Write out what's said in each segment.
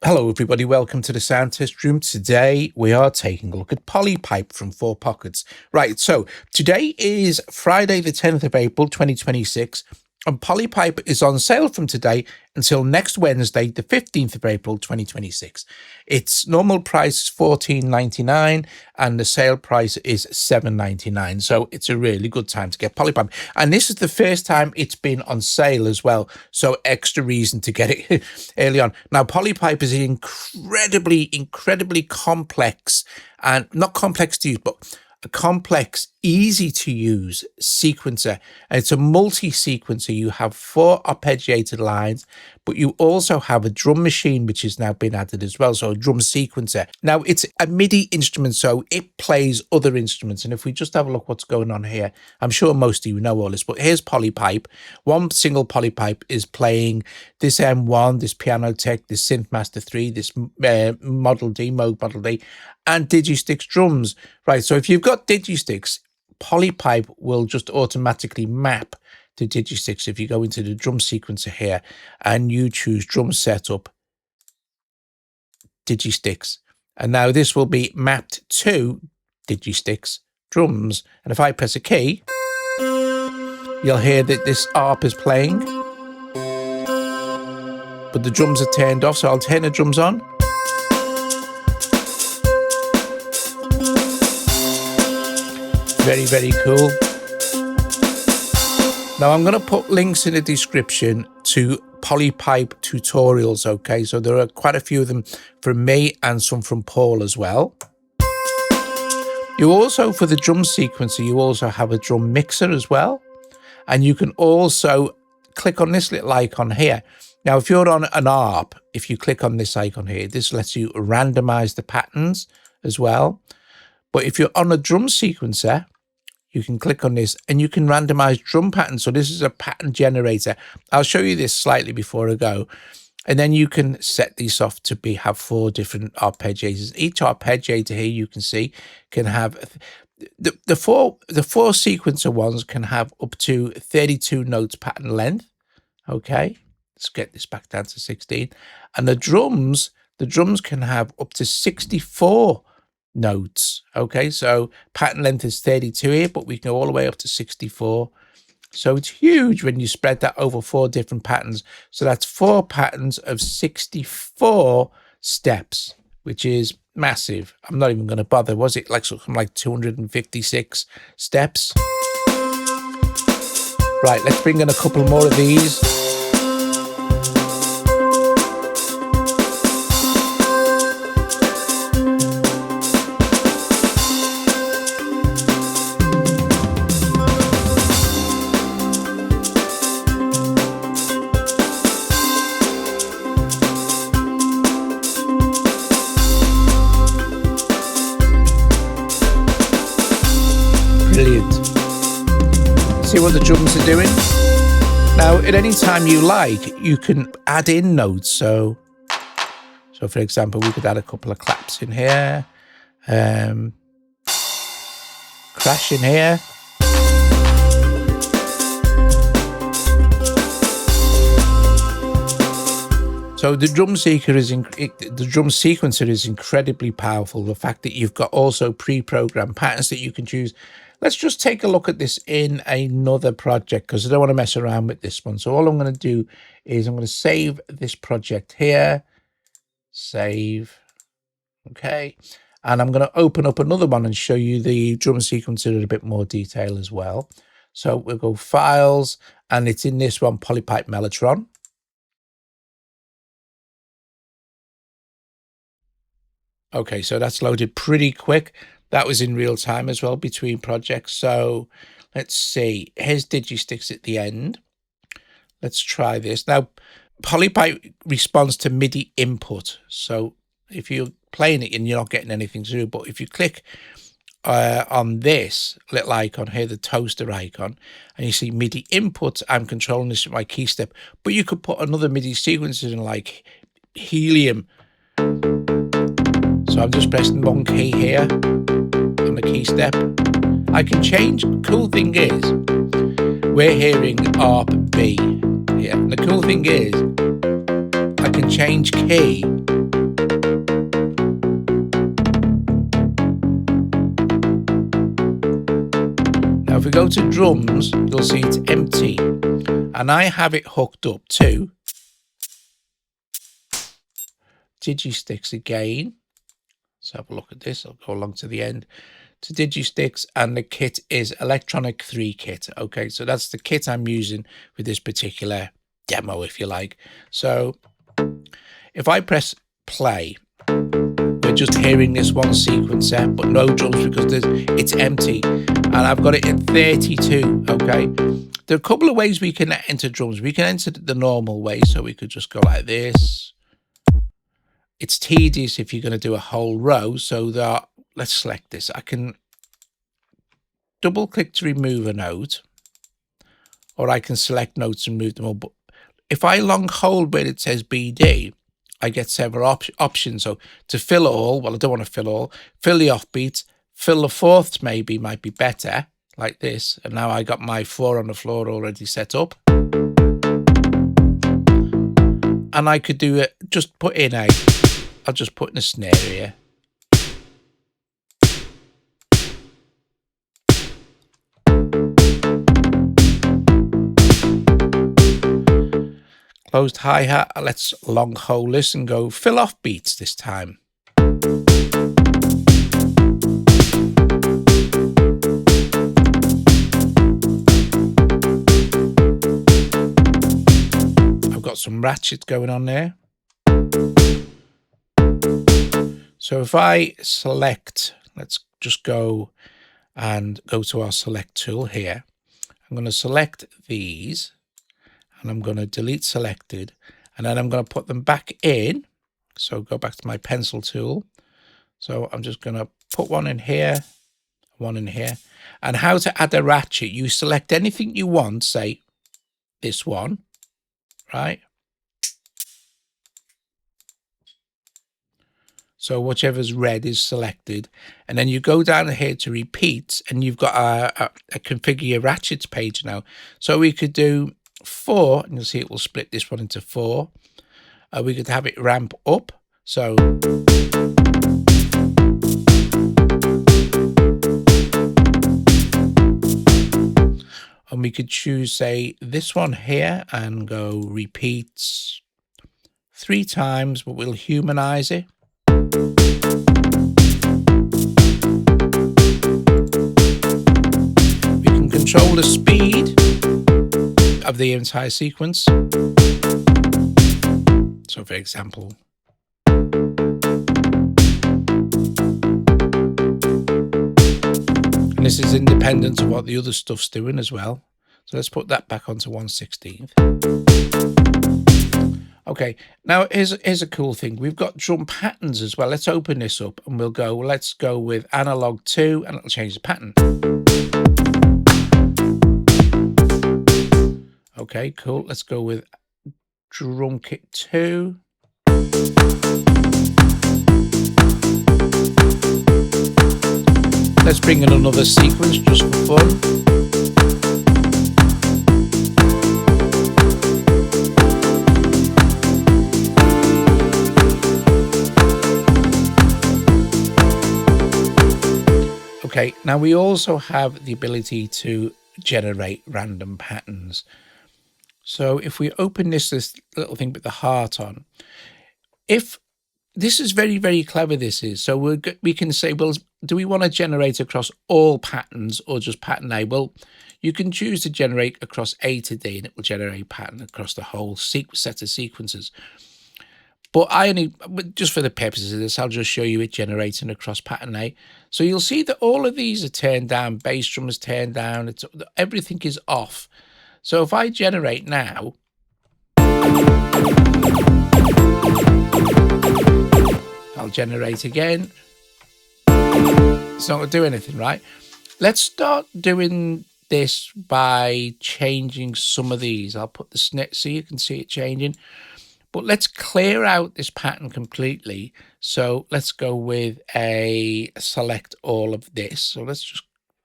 Hello everybody, welcome to the Sound Test Room. Today we are taking a look at PolyPipe from 4Pockets. Right, so today is Friday the 10th of April 2026, and PolyPipe is on sale from today until next Wednesday the 15th of April 2026. Its normal price is $14.99 and the sale price is $7.99, so it's a really good time to get PolyPipe. And this is the first time it's been on sale as well, so extra reason to get it early on. Now, PolyPipe is an incredibly complex, and not complex to use, but a complex, easy to use sequencer. And it's a multi-sequencer. You have 4 arpeggiated lines, but you also have a drum machine, which has now been added as well. So a drum sequencer. Now it's a MIDI instrument, so it plays other instruments. And if we just have a look what's going on here, I'm sure most of you know all this, but here's PolyPipe. One single PolyPipe is playing this M1, this Piano Tech, this Synth Master 3, this Model D, and Digistix drums. Right, so if you've got Digistix, PolyPipe will just automatically map to Digistix. If you go into the drum sequencer here and you choose drum setup, Digistix, and now this will be mapped to Digistix drums. And if I press a key, you'll hear that this ARP is playing, but the drums are turned off, so I'll turn the drums on. Very cool. Now I'm going to put links in the description to PolyPipe tutorials, okay? So there are quite a few of them from me and some from Paul as well. You also, for the drum sequencer, you also have a drum mixer as well. And you can also click on this little icon here. Now, if you're on an ARP, if you click on this icon here, this lets you randomize the patterns as well. But if you're on a drum sequencer, you can click on this and you can randomize drum patterns. So this is a pattern generator. I'll show you this slightly before I go. And then you can set these off to have 4 different arpeggiators. Each arpeggiator here, you can see, can have the four sequencer ones can have up to 32 notes pattern length. Okay, let's get this back down to 16. And the drums can have up to 64 notes. Okay, so pattern length is 32 here, but we can go all the way up to 64. So it's huge when you spread that over 4 different patterns. So that's 4 patterns of 64 steps, which is massive. I'm not even going to bother. Was it like something like 256 steps? Right, let's bring in a couple more of these. Brilliant. See what the drums are doing? Now, at any time you like, you can add in notes. So for example, we could add a couple of claps in here, crash in here. So the drum sequencer is incredibly powerful. The fact that you've got also pre-programmed patterns that you can choose. Let's just take a look at this in another project because I don't want to mess around with this one. So all I'm going to do is I'm going to save this project here. Save. Okay. And I'm going to open up another one and show you the drum sequencer in a bit more detail as well. So we'll go Files, and it's in this one, PolyPipe Mellotron. Okay, so that's loaded pretty quick. That was in real time as well between projects. So let's see. Here's Digistix at the end. Let's try this. Now, PolyPipe responds to MIDI input. So if you're playing it and you're not getting anything through, but if you click on this little icon here, the toaster icon, and you see MIDI input, I'm controlling this with my key step. But you could put another MIDI sequence in like helium. So I'm just pressing 1 key here on the key step. I can change. Cool thing is, we're hearing ARP B here. The cool thing is, I can change key go to drums, you'll see it's empty. And I have it hooked up to Digisticks again. Let's have a look at this. I'll go along to the end. To Digisticks, and the kit is Electronic 3 kit. Okay, so that's the kit I'm using with this particular demo, if you like. So if I press play, we're just hearing this one sequencer, but no drums because it's empty. And I've got it at 32, okay? There are a couple of ways we can enter drums. We can enter it the normal way, so we could just go like this. It's tedious if you're going to do a whole row, so that, let's select this. I can double click to remove a note, or I can select notes and move them all. But if I long hold where it says BD, I get several options. So to fill all, well, I don't want to fill all. Fill the offbeats, fill the fourths maybe might be better, like this. And now I got my 4 on the floor already set up. And I could do it, just put in a, I'll just put in a snare here. Closed hi-hat. Let's long hold this and go fill off beats this time. I've got some ratchets going on there. So if I select, let's just go and go to our select tool here. I'm going to select these. And I'm going to delete selected, and then I'm going to put them back in. So go back to my pencil tool. So I'm just going to put one in here, one in here. And how to add a ratchet, you select anything you want, say this one, right? So whichever's red is selected, and then you go down here to repeat, and you've got a configure your ratchets page now. So we could do 4, and you'll see it will split this one into 4. We could have it ramp up, so and we could choose, say, this one here and go repeats 3 times, but we'll humanize it. We can control the speed of the entire sequence. So for example, and this is independent of what the other stuff's doing as well. So let's put that back onto 1/16. Okay, now here's a cool thing. We've got drum patterns as well. Let's open this up and we'll go, let's go with analog 2, and it'll change the pattern. Okay, cool. Let's go with drum kit 2. Let's bring in another sequence just for fun. Okay, now we also have the ability to generate random patterns. So if we open this little thing with the heart on, if this is very, very clever, this is. So we can say, well, do we want to generate across all patterns or just pattern A? Well, you can choose to generate across A to D, and it will generate pattern across the whole set of sequences. But just for the purposes of this, I'll just show you it generating across pattern A. So you'll see that all of these are turned down, bass drum is turned down, everything is off. So if I generate now, I'll generate again. It's not going to do anything, right? Let's start doing this by changing some of these. I'll put the snare so you can see it changing. But let's clear out this pattern completely. So let's go with a select all of this. So let's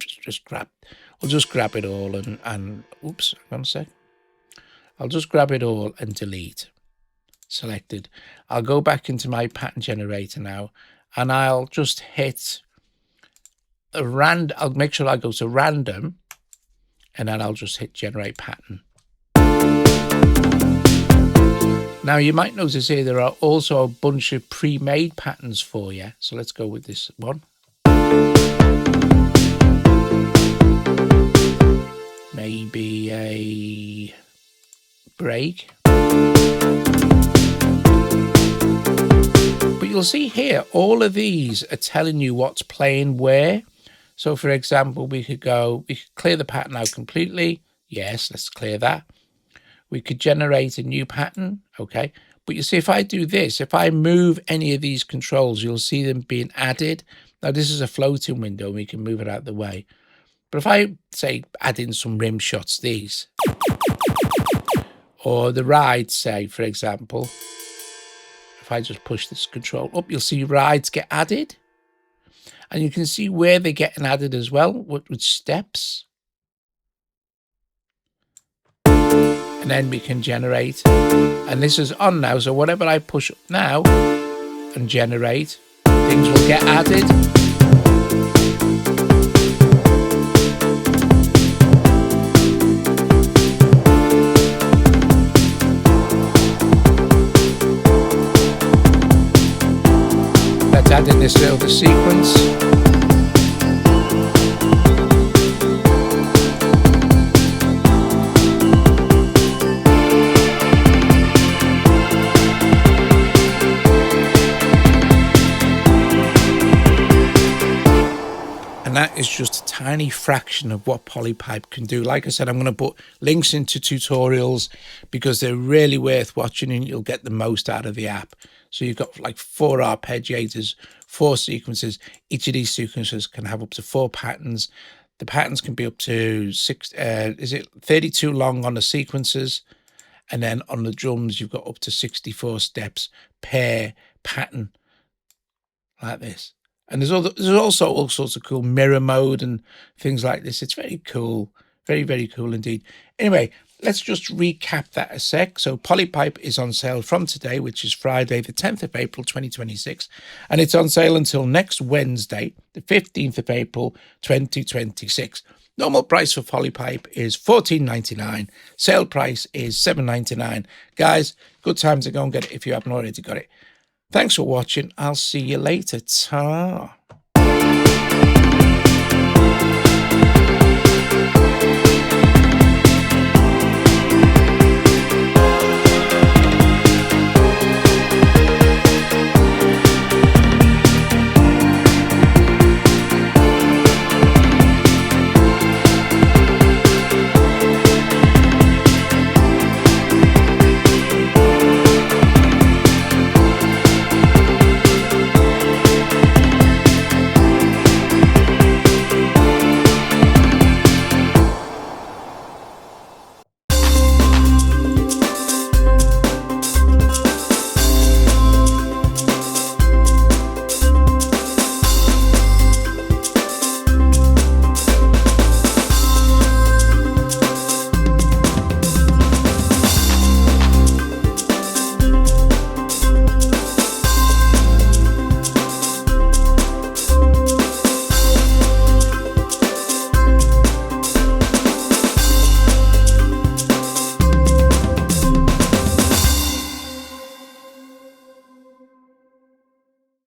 just grab. I'll just grab it all and oops, hang on a sec. I'll just grab it all and delete. Selected. I'll go back into my pattern generator now, and I'll just hit a I'll make sure I go to random, and then I'll just hit generate pattern. Now you might notice here there are also a bunch of pre-made patterns for you. So let's go with this one. Maybe a break. But you'll see here, all of these are telling you what's playing where. So for example, we could clear the pattern out completely. Yes, let's clear that. We could generate a new pattern. Okay. But you see, if I do this, if I move any of these controls, you'll see them being added. Now this is a floating window. We can move it out of the way. But if I say add in some rim shots, these, or the rides, say, for example, if I just push this control up, you'll see rides get added. And you can see where they're getting added as well, with steps. And then we can generate. And this is on now, so whatever I push up now and generate, things will get added. Let's add in this little sequence. And that is just a tiny fraction of what PolyPipe can do. Like I said, I'm going to put links into tutorials because they're really worth watching and you'll get the most out of the app. So you've got like 4 arpeggiators, 4 sequences. Each of these sequences can have up to 4 patterns. The patterns can be up to 32 long on the sequences. And then on the drums, you've got up to 64 steps per pattern, like this. And there's also all sorts of cool mirror mode and things like this. It's very cool. Very, very cool indeed. Anyway, let's just recap that a sec. So PolyPipe is on sale from today, which is Friday, the 10th of April, 2026. And it's on sale until next Wednesday, the 15th of April, 2026. Normal price for PolyPipe is $14.99. Sale price is $7.99. Guys, good time to go and get it if you haven't already got it. Thanks for watching. I'll see you later. Ta-ra.